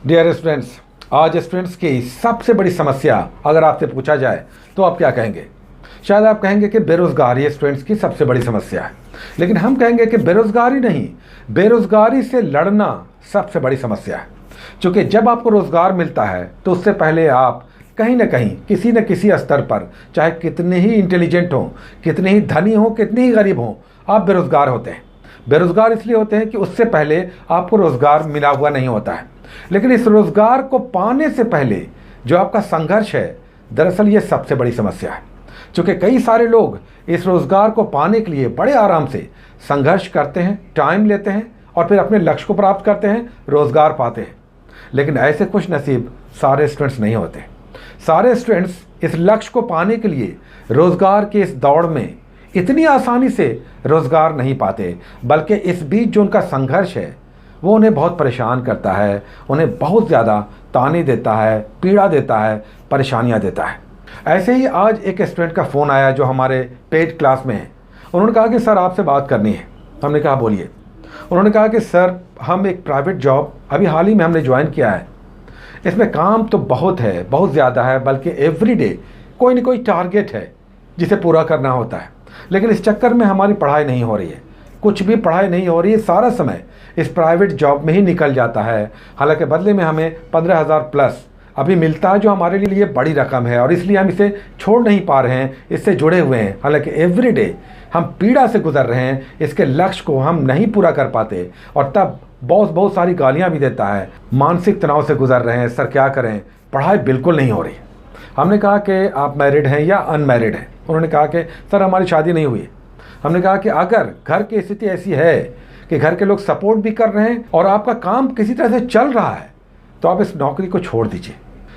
Dear students, आज students की सबसे बड़ी समस्या अगर आपसे पूछा जाए तो आप क्या कहेंगे? शायद आप कहेंगे कि बेरोज़गारी स्टूडेंट्स की सबसे बड़ी समस्या है, लेकिन हम कहेंगे कि बेरोज़गारी नहीं, बेरोज़गारी से लड़ना सबसे बड़ी समस्या है। क्योंकि जब आपको रोज़गार मिलता है तो उससे पहले आप कहीं ना कहीं किसी न किसी स्तर पर, चाहे कितने ही इंटेलिजेंट हों, कितने ही धनी हों, कितने ही गरीब हों, आप बेरोज़गार होते हैं। बेरोज़गार इसलिए होते हैं कि उससे पहले आपको रोज़गार मिला हुआ नहीं होता है। लेकिन इस रोज़गार को पाने से पहले जो आपका संघर्ष है, दरअसल ये सबसे बड़ी समस्या है। क्योंकि कई सारे लोग इस रोज़गार को पाने के लिए बड़े आराम से संघर्ष करते हैं, टाइम लेते हैं और फिर अपने लक्ष्य को प्राप्त करते हैं, रोज़गार पाते हैं। लेकिन ऐसे खुश नसीब सारे स्टूडेंट्स नहीं होते। सारे स्टूडेंट्स इस लक्ष्य को पाने के लिए रोज़गार के इस दौड़ में इतनी आसानी से रोज़गार नहीं पाते, बल्कि इस बीच जो उनका संघर्ष है वो उन्हें बहुत परेशान करता है, उन्हें बहुत ज़्यादा ताने देता है, पीड़ा देता है, परेशानियां देता है। ऐसे ही आज एक स्टूडेंट का फ़ोन आया जो हमारे पेड क्लास में है। उन्होंने कहा कि सर आपसे बात करनी है। हमने कहा बोलिए। उन्होंने कहा कि सर हम एक प्राइवेट जॉब अभी हाल ही में हमने ज्वाइन किया है। इसमें काम तो बहुत है, बहुत ज़्यादा है, बल्कि एवरीडे कोई ना कोई टारगेट है जिसे पूरा करना होता है। लेकिन इस चक्कर में हमारी पढ़ाई नहीं हो रही है, कुछ भी पढ़ाई नहीं हो रही है। सारा समय इस प्राइवेट जॉब में ही निकल जाता है। हालांकि बदले में हमें 15,000 प्लस अभी मिलता है, जो हमारे लिए बड़ी रकम है और इसलिए हम इसे छोड़ नहीं पा रहे हैं, इससे जुड़े हुए हैं। हालांकि एवरीडे हम पीड़ा से गुजर रहे हैं, इसके लक्ष्य को हम नहीं पूरा कर पाते और तब बॉस बहुत सारी गालियाँ भी देता है, मानसिक तनाव से गुजर रहे हैं। सर क्या करें, पढ़ाई बिल्कुल नहीं हो रही। हमने कहा कि आप मैरिड हैं या अनमैरिड हैं? उन्होंने कहा कि सर हमारी शादी नहीं हुई है। हमने कहा कि अगर घर की स्थिति ऐसी है कि घर के लोग सपोर्ट भी कर रहे हैं और आपका काम किसी तरह से चल रहा है तो आप इस नौकरी को छोड़ दीजिए।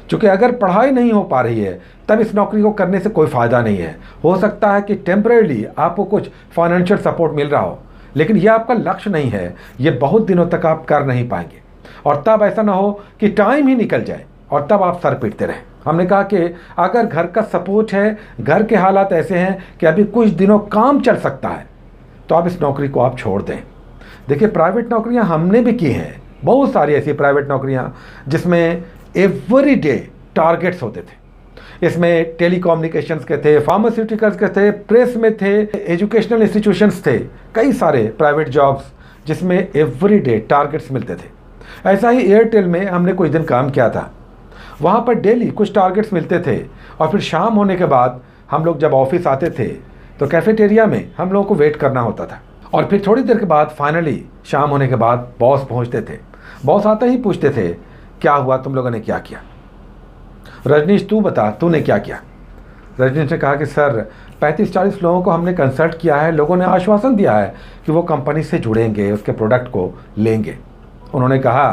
क्योंकि अगर पढ़ाई नहीं हो पा रही है तब इस नौकरी को करने से कोई फ़ायदा नहीं है। हो सकता है कि टेम्परेली आपको कुछ फाइनेंशियल सपोर्ट मिल रहा हो, लेकिन यह आपका लक्ष्य नहीं है, ये बहुत दिनों तक आप कर नहीं पाएंगे और तब ऐसा ना हो कि टाइम ही निकल जाए और तब आप सर पीटते रहें। हमने कहा कि अगर घर का सपोर्ट है, घर के हालात ऐसे हैं कि अभी कुछ दिनों काम चल सकता है, तो आप इस नौकरी को आप छोड़ दें। देखिए, प्राइवेट नौकरियां हमने भी की हैं, बहुत सारी ऐसी प्राइवेट नौकरियां जिसमें एवरीडे टारगेट्स होते थे। इसमें टेलीकम्युनिकेशंस के थे, फार्मास्यूटिकल्स के थे, प्रेस में थे, एजुकेशनल इंस्टीट्यूशंस थे, कई सारे प्राइवेट जॉब्स जिसमें एवरीडे टारगेट्स मिलते थे। ऐसा ही एयरटेल में हमने कुछ दिन काम किया था। वहाँ पर डेली कुछ टारगेट्स मिलते थे और फिर शाम होने के बाद हम लोग जब ऑफिस आते थे तो कैफेटेरिया में हम लोगों को वेट करना होता था और फिर थोड़ी देर के बाद फाइनली शाम होने के बाद बॉस पहुँचते थे। बॉस आते ही पूछते थे क्या हुआ, तुम लोगों ने क्या किया? रजनीश तू बता, तूने क्या किया? रजनीश ने कहा कि सर 35-40 लोगों को हमने कंसल्ट किया है, लोगों ने आश्वासन दिया है कि वो कंपनी से जुड़ेंगे, उसके प्रोडक्ट को लेंगे। उन्होंने कहा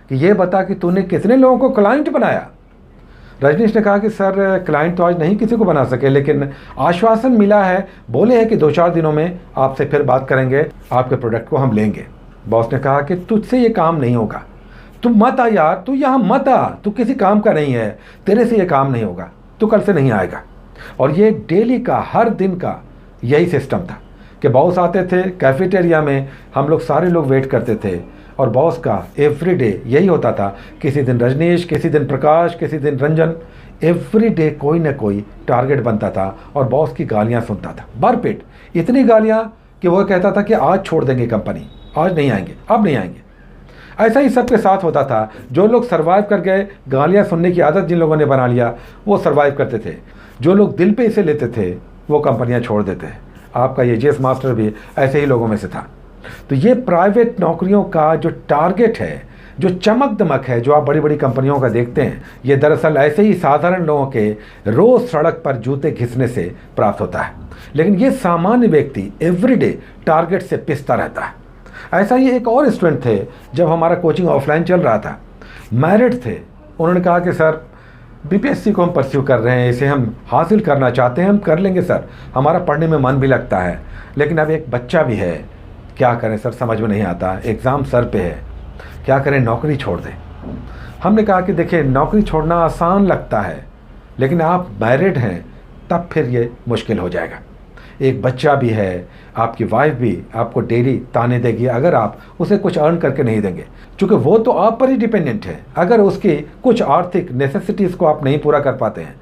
कि ये बता कि तूने कितने लोगों को क्लाइंट बनाया? रजनीश ने कहा कि सर क्लाइंट तो आज नहीं किसी को बना सके, लेकिन आश्वासन मिला है, बोले हैं कि 2-4 दिनों में आपसे फिर बात करेंगे, आपके प्रोडक्ट को हम लेंगे। बॉस ने कहा कि तुझसे ये काम नहीं होगा, तू मत आ यार, तू यहाँ मत आ, तू किसी काम का नहीं है, तेरे से ये काम नहीं होगा, तू कल से नहीं आएगा। और ये डेली का, हर दिन का यही सिस्टम था कि बॉस आते थे कैफेटेरिया में, हम लोग सारे लोग वेट करते थे और बॉस का एवरीडे यही होता था। किसी दिन रजनीश, किसी दिन प्रकाश, किसी दिन रंजन, एवरीडे कोई ना कोई टारगेट बनता था और बॉस की गालियां सुनता था, भरपेट। इतनी गालियां कि वो कहता था कि आज छोड़ देंगे कंपनी, आज नहीं आएंगे, अब नहीं आएंगे। ऐसा ही सबके साथ होता था। जो लोग सर्वाइव कर गए, गालियां सुनने की आदत जिन लोगों ने बना लिया वो सर्वाइव करते थे। जो लोग दिल पे इसे लेते थे वो कंपनियां छोड़ देते हैं। आपका ये जेस मास्टर भी ऐसे ही लोगों में से था। तो ये प्राइवेट नौकरियों का जो टारगेट है, जो चमक दमक है, जो आप बड़ी बड़ी कंपनियों का देखते हैं, ये दरअसल ऐसे ही साधारण लोगों के रोज़ सड़क पर जूते घिसने से प्राप्त होता है। लेकिन ये सामान्य व्यक्ति एवरीडे टारगेट से पिसता रहता है। ऐसा ही एक और स्टूडेंट थे, जब हमारा कोचिंग ऑफलाइन चल रहा था, मैरिड थे। उन्होंने कहा कि सर बीपीएससी को हम परस्यू कर रहे हैं, इसे हम हासिल करना चाहते हैं, हम कर लेंगे सर, हमारा पढ़ने में मन भी लगता है, लेकिन अब एक बच्चा भी है, क्या करें सर, समझ में नहीं आता, एग्ज़ाम सर पे है, क्या करें, नौकरी छोड़ दें। हमने कहा कि देखिए, नौकरी छोड़ना आसान लगता है, लेकिन आप मैरिड हैं तब फिर ये मुश्किल हो जाएगा। एक बच्चा भी है, आपकी वाइफ भी आपको डेली ताने देगी अगर आप उसे कुछ अर्न करके नहीं देंगे, क्योंकि वो तो आप पर ही डिपेंडेंट है। अगर उसकी कुछ आर्थिक नेसेसिटीज़ को आप नहीं पूरा कर पाते हैं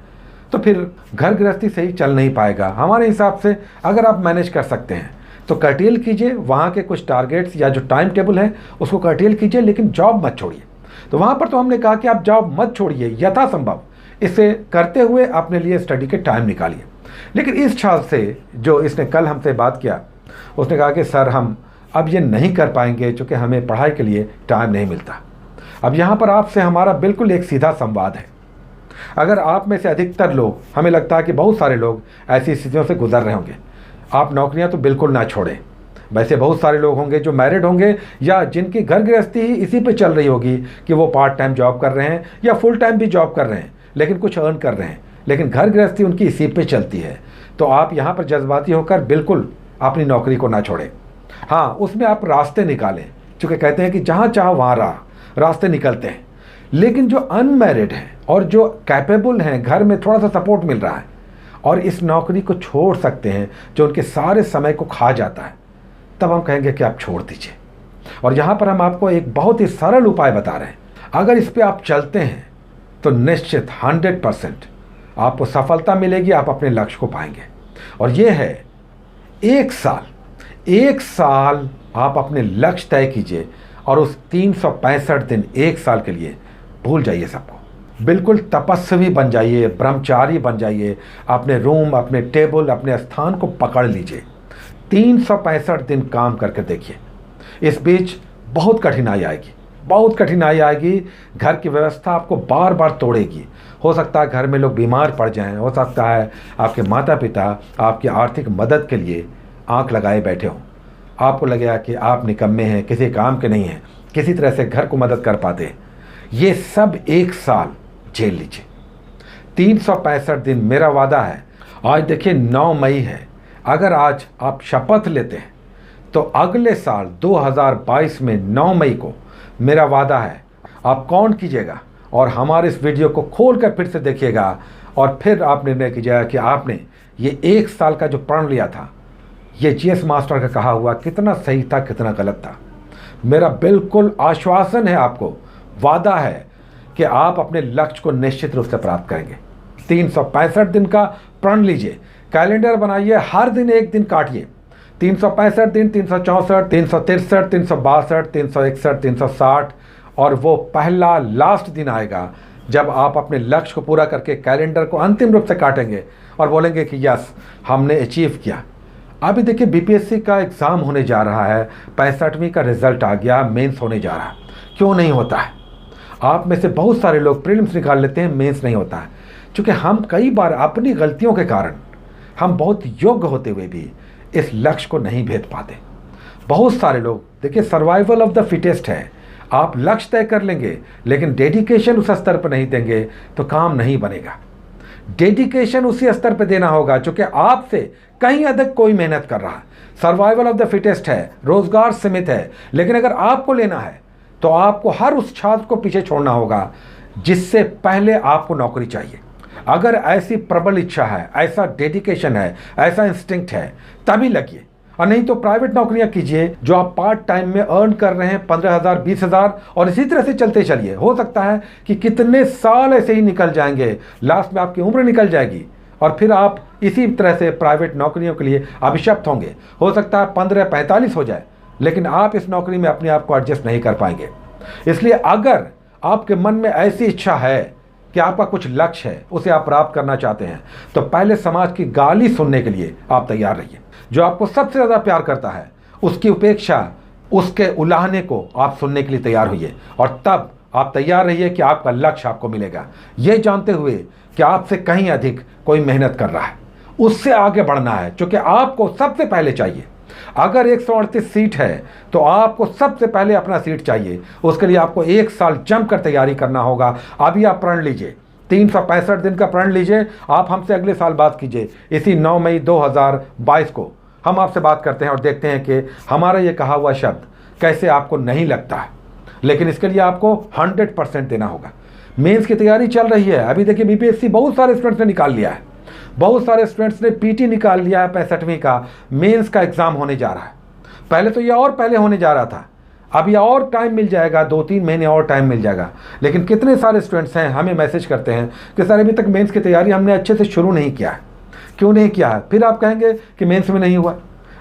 तो फिर घर गृहस्थी सही चल नहीं पाएगा। हमारे हिसाब से अगर आप मैनेज कर सकते हैं तो कर्टेल कीजिए, वहाँ के कुछ टारगेट्स या जो टाइम टेबल है उसको कर्टेल कीजिए, लेकिन जॉब मत छोड़िए। तो वहाँ पर तो हमने कहा कि आप जॉब मत छोड़िए, यथासंभव इसे करते हुए अपने लिए स्टडी के टाइम निकालिए। लेकिन इस ख्याल से जो इसने कल हमसे बात किया, उसने कहा कि सर हम अब ये नहीं कर पाएंगे क्योंकि हमें पढ़ाई के लिए टाइम नहीं मिलता। अब यहाँ पर आपसे हमारा बिल्कुल एक सीधा संवाद है। अगर आप में से अधिकतर लोग, हमें लगता है कि बहुत सारे लोग ऐसी स्थितियों से गुजर रहे होंगे, आप नौकरियां तो बिल्कुल ना छोड़ें। वैसे बहुत सारे लोग होंगे जो मैरिड होंगे या जिनकी घर गृहस्थी ही इसी पे चल रही होगी कि वो पार्ट टाइम जॉब कर रहे हैं या फुल टाइम भी जॉब कर रहे हैं, लेकिन कुछ अर्न कर रहे हैं, लेकिन घर गृहस्थी उनकी इसी पे चलती है। तो आप यहाँ पर जज्बाती होकर बिल्कुल अपनी नौकरी को ना छोड़ें। हाँ, उसमें आप रास्ते निकालें, क्योंकि कहते हैं कि जहाँ चाह वहाँ रास्ते निकलते हैं। लेकिन जो अनमैरिड हैं और जो कैपेबल हैं, घर में थोड़ा सा सपोर्ट मिल रहा है और इस नौकरी को छोड़ सकते हैं जो उनके सारे समय को खा जाता है, तब हम कहेंगे कि आप छोड़ दीजिए। और यहाँ पर हम आपको एक बहुत ही सरल उपाय बता रहे हैं। अगर इस पर आप चलते हैं तो निश्चित 100% आपको सफलता मिलेगी, आप अपने लक्ष्य को पाएंगे। और ये है 1 साल आप अपने लक्ष्य तय कीजिए और उस 365 दिन 1 साल के लिए भूल जाइए सबको, बिल्कुल तपस्वी बन जाइए, ब्रह्मचारी बन जाइए। अपने रूम, अपने टेबल, अपने स्थान को पकड़ लीजिए। 365 दिन काम करके देखिए। इस बीच बहुत कठिनाई आएगी, बहुत कठिनाई आएगी। घर की व्यवस्था आपको बार बार तोड़ेगी। हो सकता है घर में लोग बीमार पड़ जाएं, हो सकता है आपके माता पिता आपकी आर्थिक मदद के लिए आंख लगाए बैठे हों। आपको लगेगा कि आप निकम्मे हैं, किसी काम के नहीं हैं, किसी तरह से घर को मदद कर पाते हैं। ये सब 1 साल झेल लीजिए। 365 दिन मेरा वादा है। आज देखिए 9 मई है। अगर आज आप शपथ लेते हैं तो अगले साल 2022 में 9 मई को मेरा वादा है आप काउंट कीजिएगा और हमारे इस वीडियो को खोलकर फिर से देखिएगा और फिर आप निर्णय कीजिएगा कि आपने ये 1 साल का जो प्रण लिया था, ये जीएस मास्टर का कहा हुआ कितना सही था, कितना गलत था। मेरा बिल्कुल आश्वासन है, आपको वादा है कि आप अपने लक्ष्य को निश्चित रूप से प्राप्त करेंगे। 365 दिन का प्रण लीजिए, कैलेंडर बनाइए, हर दिन एक दिन काटिए। 365 दिन, 364, 363, 362, 361, 360 और वो पहला लास्ट दिन आएगा जब आप अपने लक्ष्य को पूरा करके कैलेंडर को अंतिम रूप से काटेंगे और बोलेंगे कि यस, हमने अचीव किया। अभी देखिए बीपीएससी का एग्ज़ाम होने जा रहा है, 65वीं का रिजल्ट आ गया, मेंस होने जा रहा है। क्यों नहीं होता है? आप में से बहुत सारे लोग प्रीलिम्स निकाल लेते हैं, मेंस नहीं होता है, क्योंकि हम कई बार अपनी गलतियों के कारण हम बहुत योग्य होते हुए भी इस लक्ष्य को नहीं भेद पाते। बहुत सारे लोग, देखिए सर्वाइवल ऑफ द फिटेस्ट है। आप लक्ष्य तय कर लेंगे लेकिन डेडिकेशन उस स्तर पर नहीं देंगे तो काम नहीं बनेगा। डेडिकेशन उसी स्तर पर देना होगा जो कि आपसे कहीं अधिक कोई मेहनत कर रहा है। सर्वाइवल ऑफ द फिटेस्ट है, रोजगार सीमित है, लेकिन अगर आपको लेना है तो आपको हर उस छात्र को पीछे छोड़ना होगा जिससे पहले आपको नौकरी चाहिए। अगर ऐसी प्रबल इच्छा है, ऐसा डेडिकेशन है, ऐसा इंस्टिंक्ट है, तभी लगिए। और नहीं तो प्राइवेट नौकरियां कीजिए जो आप पार्ट टाइम में अर्न कर रहे हैं 15,000, 20,000 और इसी तरह से चलते चलिए। हो सकता है कि कितने साल ऐसे ही निकल जाएंगे, लास्ट में आपकी उम्र निकल जाएगी और फिर आप इसी तरह से प्राइवेट नौकरियों के लिए अभिशप्त होंगे। हो सकता है 15-45 हो जाए, लेकिन आप इस नौकरी में अपने आप को एडजस्ट नहीं कर पाएंगे। इसलिए अगर आपके मन में ऐसी इच्छा है कि आपका कुछ लक्ष्य है, उसे आप प्राप्त करना चाहते हैं, तो पहले समाज की गाली सुनने के लिए आप तैयार रहिए। जो आपको सबसे ज़्यादा प्यार करता है उसकी उपेक्षा, उसके उलाहने को आप सुनने के लिए तैयार होइए और तब आप तैयार रहिए कि आपका लक्ष्य आपको मिलेगा, ये जानते हुए कि आपसे कहीं अधिक कोई मेहनत कर रहा है। उससे आगे बढ़ना है, क्योंकि आपको सबसे पहले चाहिए। अगर 138 सीट है तो आपको सबसे पहले अपना सीट चाहिए। उसके लिए आपको 1 साल जमकर तैयारी करना होगा। अभी आप प्रण लीजिए, 365 दिन का प्रण लीजिए। आप हमसे अगले साल बात कीजिए, इसी 9 मई 2022 को हम आपसे बात करते हैं और देखते हैं कि हमारा ये कहा हुआ शब्द कैसे आपको नहीं लगता है। लेकिन इसके लिए आपको 100% देना होगा। मेंस की तैयारी चल रही है। अभी देखिए बीपीएससी बहुत सारे स्टूडेंट्स ने निकाल लिया है। बहुत सारे स्टूडेंट्स ने पीटी निकाल लिया है 65वीं का, मेंस का एग्ज़ाम होने जा रहा है। पहले तो ये और पहले होने जा रहा था, अब ये और टाइम मिल जाएगा, 2-3 महीने और टाइम मिल जाएगा। लेकिन कितने सारे स्टूडेंट्स हैं हमें मैसेज करते हैं कि सर अभी तक मेंस की तैयारी हमने अच्छे से शुरू नहीं किया है। क्यों नहीं किया है? फिर आप कहेंगे कि मेंस में नहीं हुआ,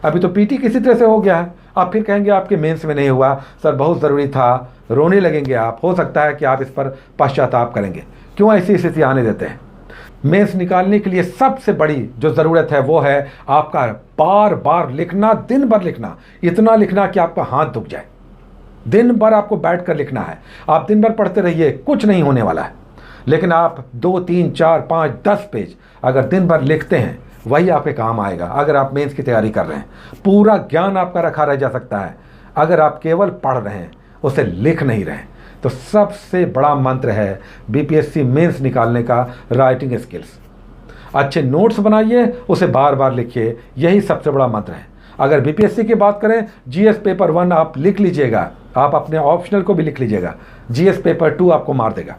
अभी तो पीटी किसी तरह से हो गया है। आप फिर कहेंगे आपके मेंस में नहीं हुआ, सर बहुत ज़रूरी था, रोने लगेंगे आप। हो सकता है कि आप इस पर पश्चाताप करेंगे। क्यों ऐसी स्थिति आने देते हैं? मेंस निकालने के लिए सबसे बड़ी जो ज़रूरत है वो है आपका बार बार लिखना, दिन भर लिखना, इतना लिखना कि आपका हाथ दुख जाए। दिन भर आपको बैठ कर लिखना है। आप दिन भर पढ़ते रहिए, कुछ नहीं होने वाला है। लेकिन आप 2, 3, 4, 5, 10 पेज अगर दिन भर लिखते हैं, वही आपके काम आएगा। अगर आप मेंस की तैयारी कर रहे हैं, पूरा ज्ञान आपका रखा रह जा सकता है। अगर आप केवल पढ़ रहे हैं, उसे लिख नहीं रहे हैं, तो सबसे बड़ा मंत्र है बीपीएससी मेंस निकालने का राइटिंग स्किल्स। अच्छे नोट्स बनाइए, उसे बार बार लिखिए, यही सबसे बड़ा मंत्र है। अगर बीपीएससी की बात करें, जीएस पेपर 1 आप लिख लीजिएगा, आप अपने ऑप्शनल को भी लिख लीजिएगा। जीएस पेपर 2 आपको मार देगा,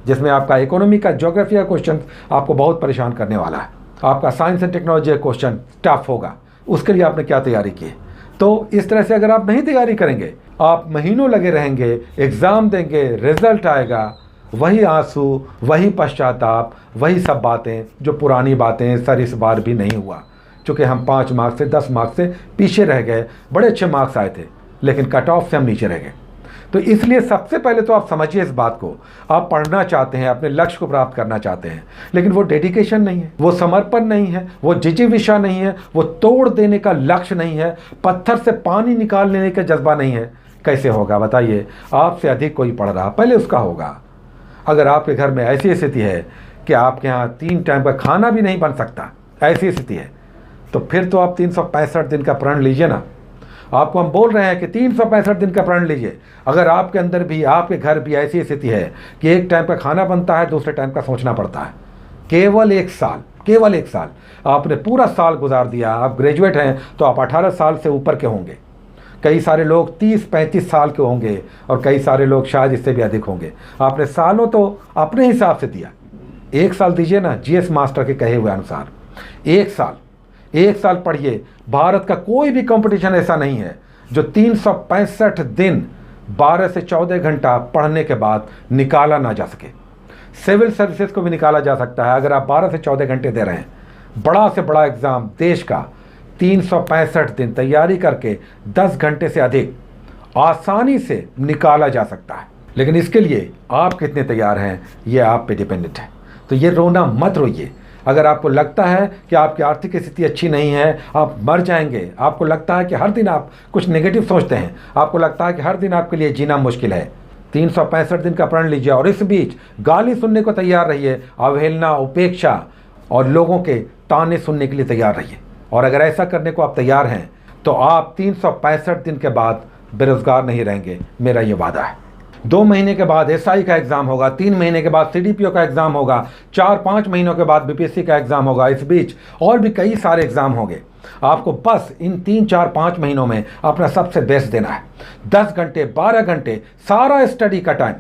जिसमें आपका इकोनॉमी का, ज्योग्राफी का क्वेश्चन आपको बहुत परेशान करने वाला है। आपका साइंस एंड टेक्नोलॉजी का क्वेश्चन टफ होगा। उसके लिए आपने क्या तैयारी की? तो इस तरह से अगर आप नहीं तैयारी करेंगे, आप महीनों लगे रहेंगे, एग्ज़ाम देंगे, रिजल्ट आएगा, वही आंसू, वही पश्चाताप, वही सब बातें जो पुरानी बातें, सर इस बार भी नहीं हुआ, चूँकि हम 5 मार्क्स से 10 मार्क्स से पीछे रह गए। बड़े अच्छे मार्क्स आए थे, लेकिन कट ऑफ से हम नीचे रह गए। तो इसलिए सबसे पहले तो आप समझिए इस बात को। आप पढ़ना चाहते हैं, अपने लक्ष्य को प्राप्त करना चाहते हैं, लेकिन वो डेडिकेशन नहीं है, वो समर्पण नहीं है, वो जिजीविषा नहीं है, वो तोड़ देने का लक्ष्य नहीं है, पत्थर से पानी निकाल लेने का जज्बा नहीं है। कैसे होगा बताइए? आपसे अधिक कोई पढ़ रहा, पहले उसका होगा। अगर आपके घर में ऐसी स्थिति है कि आपके यहाँ 3 टाइम का खाना भी नहीं बन सकता, ऐसी स्थिति है, तो फिर तो आप 365 दिन का प्रण लीजिए ना। आपको हम बोल रहे हैं कि 365 दिन का प्रण लीजिए। अगर आपके अंदर भी, आपके घर भी ऐसी स्थिति है कि 1 टाइम का खाना बनता है, दूसरे टाइम का सोचना पड़ता है, केवल 1 साल, केवल 1 साल आपने पूरा साल गुजार दिया। आप ग्रेजुएट हैं तो आप 18 साल से ऊपर के होंगे, कई सारे लोग 30-35 साल के होंगे, और कई सारे लोग शायद इससे भी अधिक होंगे। आपने सालों तो अपने हिसाब से दिया। 1 साल दीजिए ना, जीएस मास्टर के कहे हुए अनुसार 1 साल पढ़िए। भारत का कोई भी कंपटीशन ऐसा नहीं है जो 365 दिन 12 से 14 घंटा पढ़ने के बाद निकाला ना जा सके। सिविल सर्विसेज को भी निकाला जा सकता है। अगर आप 12 से 14 घंटे दे रहे हैं, बड़ा से बड़ा एग्ज़ाम देश का 365 दिन तैयारी करके 10 घंटे से अधिक आसानी से निकाला जा सकता है। लेकिन इसके लिए आप कितने तैयार हैं, ये आप पे डिपेंडेंट है। तो ये रोना मत रोइए। अगर आपको लगता है कि आपकी आर्थिक स्थिति अच्छी नहीं है, आप मर जाएंगे, आपको लगता है कि हर दिन आप कुछ नेगेटिव सोचते हैं, आपको लगता है कि हर दिन आपके लिए जीना मुश्किल है, 365 दिन का प्रण लीजिए और इस बीच गाली सुनने को तैयार रहिए, अवहेलना, उपेक्षा और लोगों के ताने सुनने के लिए तैयार रहिए। और अगर ऐसा करने को आप तैयार हैं तो आप 365 दिन के बाद बेरोजगार नहीं रहेंगे, मेरा ये वादा है। 2 महीने के बाद एसआई का एग्ज़ाम होगा, 3 महीने के बाद सीडीपीओ का एग्ज़ाम होगा, 4-5 महीनों के बाद बीपीएससी का एग्ज़ाम होगा। इस बीच और भी कई सारे एग्ज़ाम होंगे। आपको बस इन 3-4-5 महीनों में अपना सबसे बेस्ट देना है। 10 घंटे, 12 घंटे सारा स्टडी का टाइम,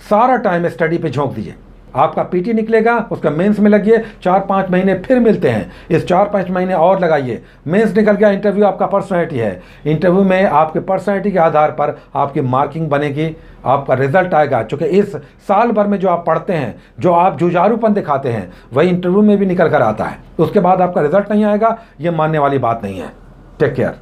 सारा टाइम स्टडी पे झोंक दीजिए। आपका पीटी निकलेगा, उसका मेंस में लगिए, 4-5 महीने फिर मिलते हैं, इस 4-5 महीने और लगाइए। मेंस निकल गया, इंटरव्यू आपका पर्सनैलिटी है। इंटरव्यू में आपके पर्सनैलिटी के आधार पर आपकी मार्किंग बनेगी, आपका रिजल्ट आएगा। चूँकि इस साल भर में जो आप पढ़ते हैं, जो आप जुझारूपन दिखाते हैं, वही इंटरव्यू में भी निकल कर आता है। उसके बाद आपका रिजल्ट नहीं आएगा, ये मानने वाली बात नहीं है। Take care.